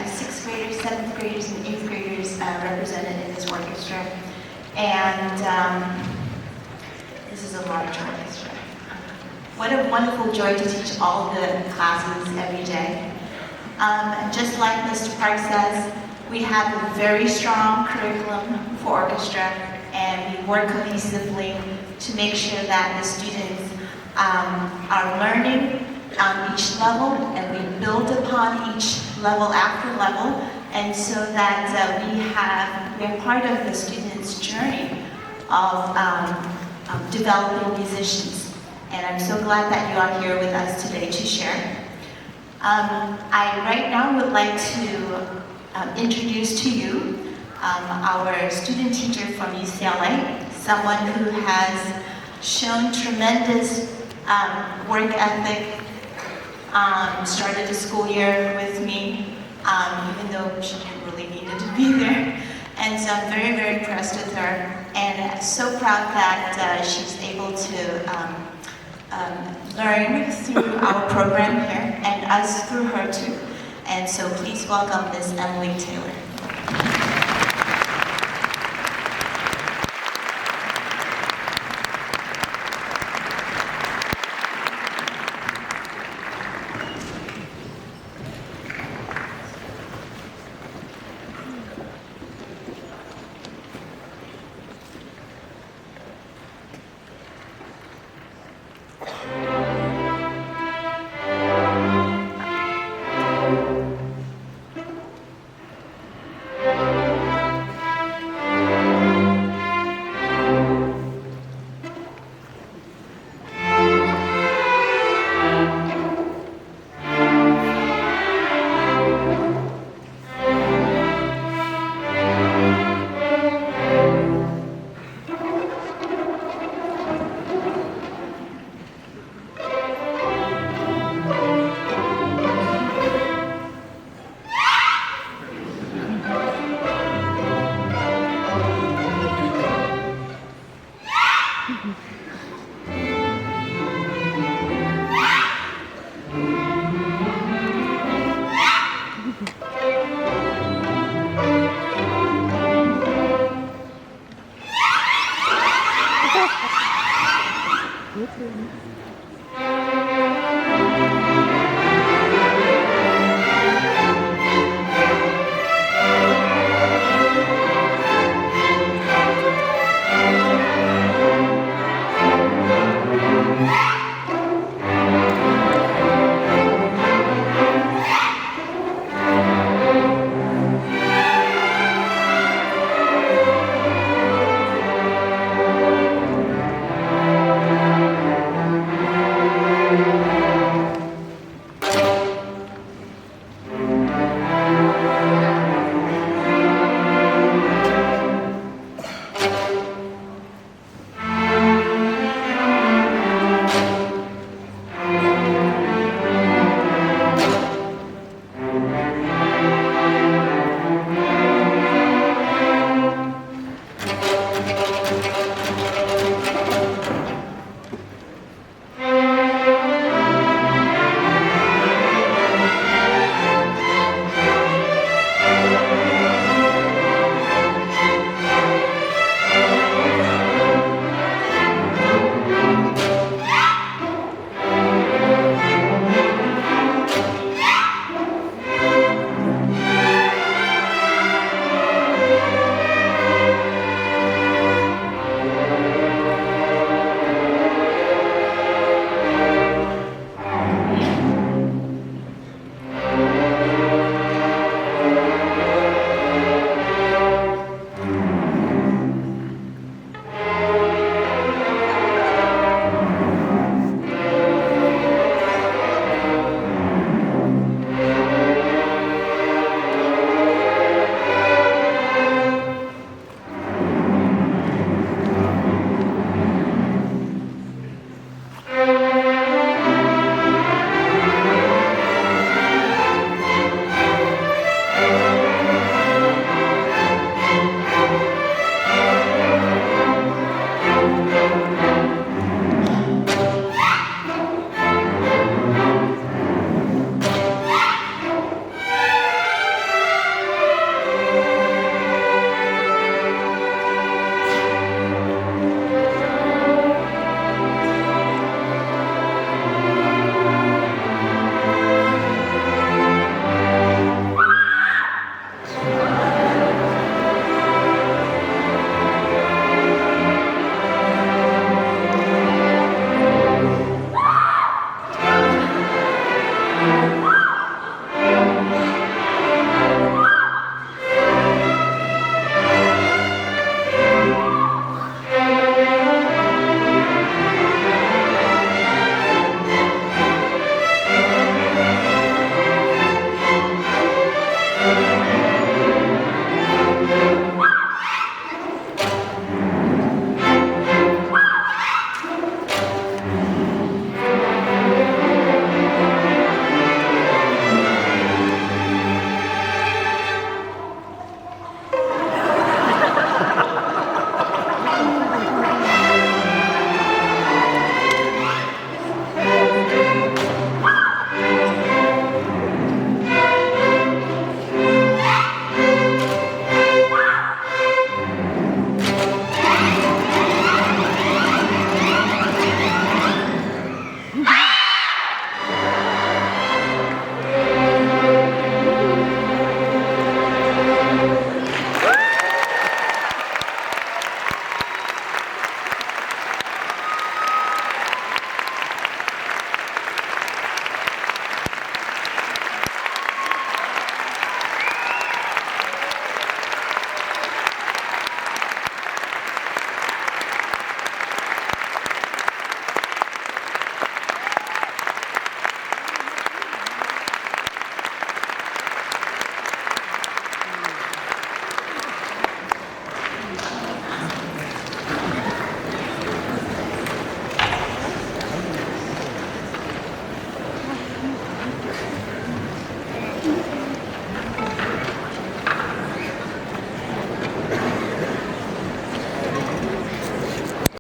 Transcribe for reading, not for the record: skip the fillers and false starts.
has 6th graders, 7th graders, and 8th graders represented in this orchestra. And this is a large orchestra. What a wonderful joy to teach all the classes every day. Just like Mr. Park says, we have a very strong curriculum for orchestra, and we work cohesively to make sure that the students are learning on each level, and we build upon each level after level, and so that we're part of the students' journey of developing musicians. And I'm so glad that you are here with us today to share. I right now would like to introduce to you our student teacher from UCLA, someone who has shown tremendous work ethic, started the school year with me, even though she didn't really need to be there. And so I'm very, very impressed with her, and so proud that she's able to learn through our program here, and us through her too. And so please welcome Miss Emily Taylor. Thank you.